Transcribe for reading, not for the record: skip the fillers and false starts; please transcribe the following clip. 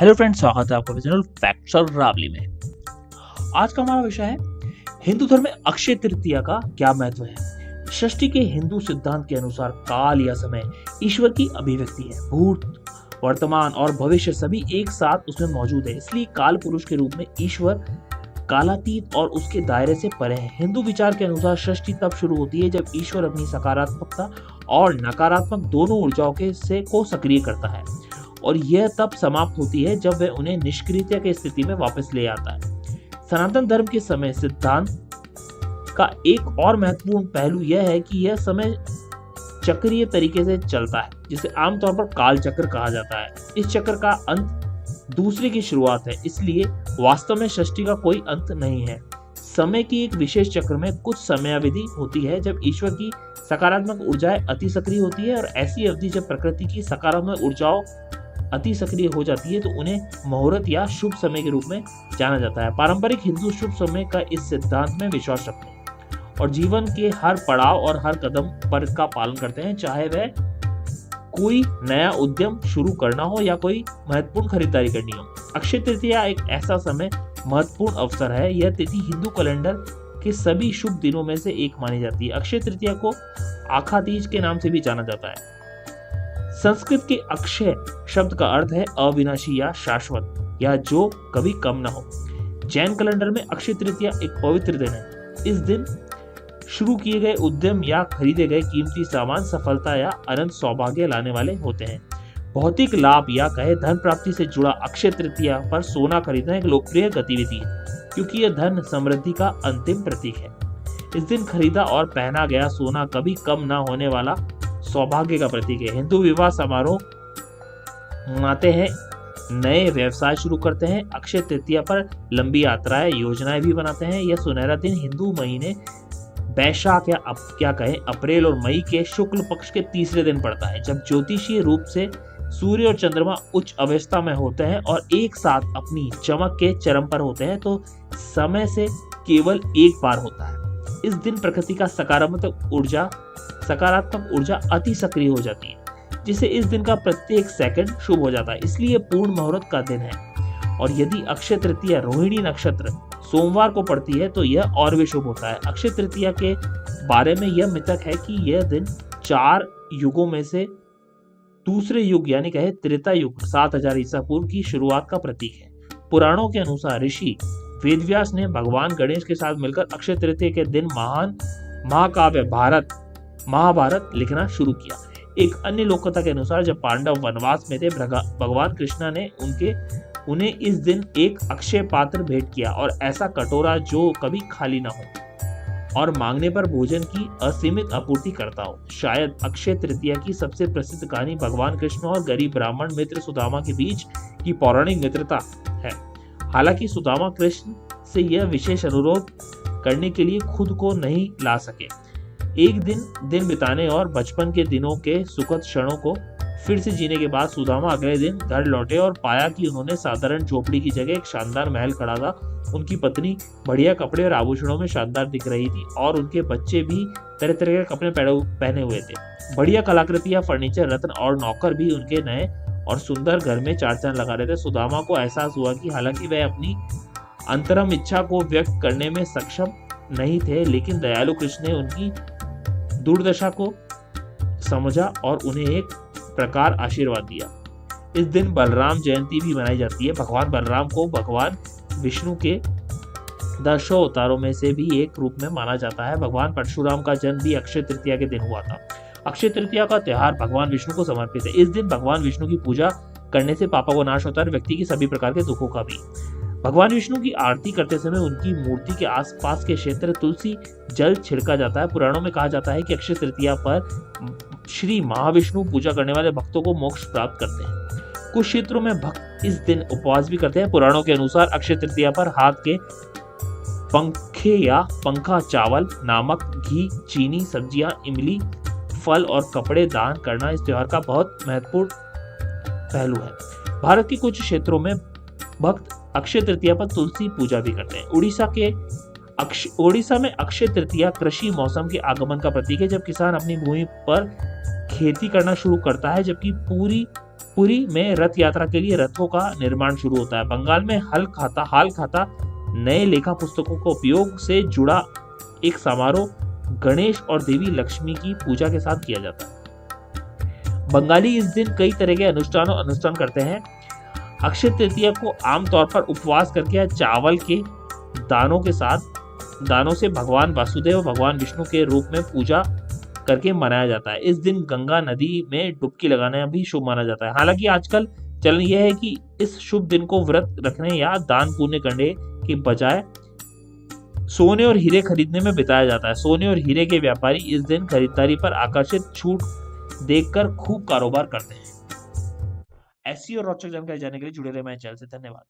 Hello friends, स्वागत है आपका चैनल फैक्ट्स और रावली में। आज का हमारा विषय है हिंदू धर्म में अक्षय तृतीया का क्या महत्व है। षष्ठी के हिंदू सिद्धांत के अनुसार काल या समय ईश्वर की अभिव्यक्ति है। भूत, वर्तमान और भविष्य सभी एक साथ उसमें मौजूद है, इसलिए काल पुरुष के रूप में ईश्वर कालातीत और उसके दायरे से परे है। हिंदू विचार के अनुसार षष्ठी तब शुरू होती है जब ईश्वर अपनी सकारात्मकता और नकारात्मक दोनों ऊर्जाओं को सक्रिय करता है, और यह तब समाप्त होती है जब वह उन्हें निष्क्रियता की स्थिति में वापस ले आता है। सनातन धर्म के समय सिद्धांत का एक और महत्वपूर्ण पहलू यह है कि यह समय चक्रीय तरीके से चलता है, जिसे आमतौर पर काल चक्र कहा जाता है। इस चक्र का अंत दूसरे की शुरुआत है, इसलिए वास्तव में षष्ठी का कोई अंत नहीं है। समय की एक विशेष चक्र में कुछ समयावधि होती है जब ईश्वर की सकारात्मक ऊर्जाएं अति सक्रिय होती है, और ऐसी अवधि जब प्रकृति की सकारात्मक ऊर्जाओं अति सक्रिय हो जाती है तो उन्हें मुहूर्त या शुभ समय के रूप में जाना जाता है। पारंपरिक हिंदू शुभ समय का इस सिद्धांत में विश्वास रखते हैं और जीवन के हर पड़ाव और हर कदम पर इसका पालन करते हैं, चाहे वह कोई नया उद्यम शुरू करना हो या कोई महत्वपूर्ण खरीदारी करनी हो। अक्षय तृतीया एक ऐसा समय महत्वपूर्ण अवसर है। यह तिथि हिंदू कैलेंडर के सभी शुभ दिनों में से एक मानी जाती है। अक्षय तृतीया को आखा तीज के नाम से भी जाना जाता है। संस्कृत के अक्षय शब्द का अर्थ है अविनाशी या शाश्वत, या जो कभी कम न हो। जैन कैलेंडर में अक्षय तृतीया एक पवित्र दिन है। इस दिन शुरू किए गए उद्यम या खरीदे गए कीमती सामान सफलता या अनंत सौभाग्य लाने वाले होते हैं। भौतिक लाभ या कहे धन प्राप्ति से जुड़ा अक्षय तृतीया पर सोना खरीदना एक लोकप्रिय गतिविधि है, क्योंकि यह धन समृद्धि का अंतिम प्रतीक है। इस दिन खरीदा और पहना गया सोना कभी कम न होने वाला सौभाग्य का प्रतीक है। हिंदू विवाह समारोह मनाते हैं, नए व्यवसाय शुरू करते हैं। अक्षय तृतीया पर लंबी यात्राएं, योजनाएं भी बनाते हैं। यह सुनहरा दिन हिंदू महीने बैशाख या अप्रैल और मई के शुक्ल पक्ष के तीसरे दिन पड़ता है, जब ज्योतिषीय रूप से सूर्य और चंद्रमा उच्च अवस्था में होते हैं और एक साथ अपनी चमक के चरम पर होते हैं, तो समय से केवल एक बार होता है। इस दिन प्रकृति का सकारात्मक ऊर्जा अति सक्रिय हो जाती है, जिससे इस दिन का प्रत्येक सेकंड शुभ हो जाता है, इसलिए पूर्ण मुहूर्त का दिन है। और यदि अक्षय तृतीया रोहिणी नक्षत्र सोमवार को पड़ती है तो यह और भी शुभ होता है। अक्षय तृतीया के बारे में यह मिथक है कि यह दिन 4 युगों में से दूसरे युग यानी कहे त्रेता युग 7000 ईसा पूर्व की शुरुआत का प्रतीक है। पुराणों के अनुसार ऋषि वेदव्यास ने भगवान गणेश के साथ मिलकर अक्षय तृतीया के दिन महान महाकाव्य महाभारत लिखना शुरू किया। एक अन्य लोक कथा के अनुसार जब पांडव वनवास में थे, भगवान कृष्णा ने उन्हें इस दिन एक अक्षय पात्र भेंट किया, और ऐसा कटोरा जो कभी खाली ना हो और मांगने पर भोजन की असीमित आपूर्ति करता हो। शायद अक्षय तृतीया की सबसे प्रसिद्ध कहानी भगवान कृष्ण और गरीब ब्राह्मण मित्र सुदामा के बीच की पौराणिक मित्रता है। हालांकि सुदामा कृष्ण से यह विशेष अनुरोध करने के लिए खुद को नहीं ला सके। एक दिन बिताने और बचपन के दिनों के सुखद क्षणों को फिर से जीने के बाद सुदामा अगले दिन घर लौटे और पाया कि उन्होंने साधारण झोपड़ी की जगह एक शानदार महल खड़ा था। उनकी पत्नी बढ़िया कपड़े और आभूषणों में शानदार दिख रही थी, और उनके बच्चे भी तरह तरह के कपड़े पहने हुए थे। बढ़िया कलाकृतियां, फर्नीचर, रत्न और नौकर भी उनके नए और सुंदर घर में चार चांद लगा रहे थे। सुदामा को एहसास हुआ कि हालांकि वह अपनी अंतरम इच्छा को व्यक्त करने में सक्षम नहीं थे, लेकिन दयालु कृष्ण ने उनकी दुर्दशा को समझा और उन्हें एक प्रकार आशीर्वाद दिया। इस दिन बलराम जयंती भी मनाई जाती है। भगवान बलराम को भगवान विष्णु के 10 अवतारों में से भी एक रूप में माना जाता है। भगवान परशुराम का जन्म भी अक्षय तृतीया के दिन हुआ था। अक्षय तृतीया का त्योहार भगवान विष्णु को समर्पित है। इस दिन भगवान विष्णु की पूजा करने से पापों का नाश होता है और व्यक्ति की सभी प्रकार के दुखों का भी। भगवान विष्णु की आरती करते समय उनकी मूर्ति के आसपास के क्षेत्र तुलसी जल छिड़का जाता है। पुराणों में कहा जाता है कि अक्षय तृतीया पर श्री महाविष्णु पूजा करने वाले भक्तों को मोक्ष प्राप्त करते हैं। कुछ क्षेत्रों में भक्त इस दिन उपवास भी करते हैं। पुराणों के अनुसार अक्षय तृतीया पर हाथ के पंखे या पंखा, चावल, नमक, घी, चीनी, सब्जियां, इमली, फल और कपड़े दान करना इस त्योहार का बहुत महत्वपूर्ण पहलू है। भारत के कुछ क्षेत्रों में भक्त अक्षय तृतीया पर तुलसी पूजा भी करते हैं। उड़ीसा में अक्षय तृतीया कृषि मौसम के आगमन का प्रतीक है, जब किसान अपनी भूमि पर खेती करना शुरू करता है, जबकि पूरी पुरी में रथ यात्रा के लिए रथों का निर्माण शुरू होता है। बंगाल में हाल खाता नए लेखा पुस्तकों का उपयोग से जुड़ा एक समारोह गणेश और देवी लक्ष्मी की पूजा के साथ किया जाता है। बंगाली इस दिन कई तरह के अनुष्ठान करते हैं। अक्षय तृतीया को आमतौर पर उपवास करके या चावल के दानों से भगवान वासुदेव और भगवान विष्णु के रूप में पूजा करके मनाया जाता है। इस दिन गंगा नदी में डुबकी लगाना भी शुभ माना जाता है। हालांकि आजकल चलन यह है कि इस शुभ दिन को व्रत रखने या दान पुण्य करने के बजाय सोने और हीरे खरीदने में बिताया जाता है। सोने और हीरे के व्यापारी इस दिन खरीदारी पर आकर्षित छूट देखकर खूब कारोबार करते हैं। ऐसी और रोचक जानकारी जानने के लिए जुड़े रहे मेरे चैनल से। धन्यवाद।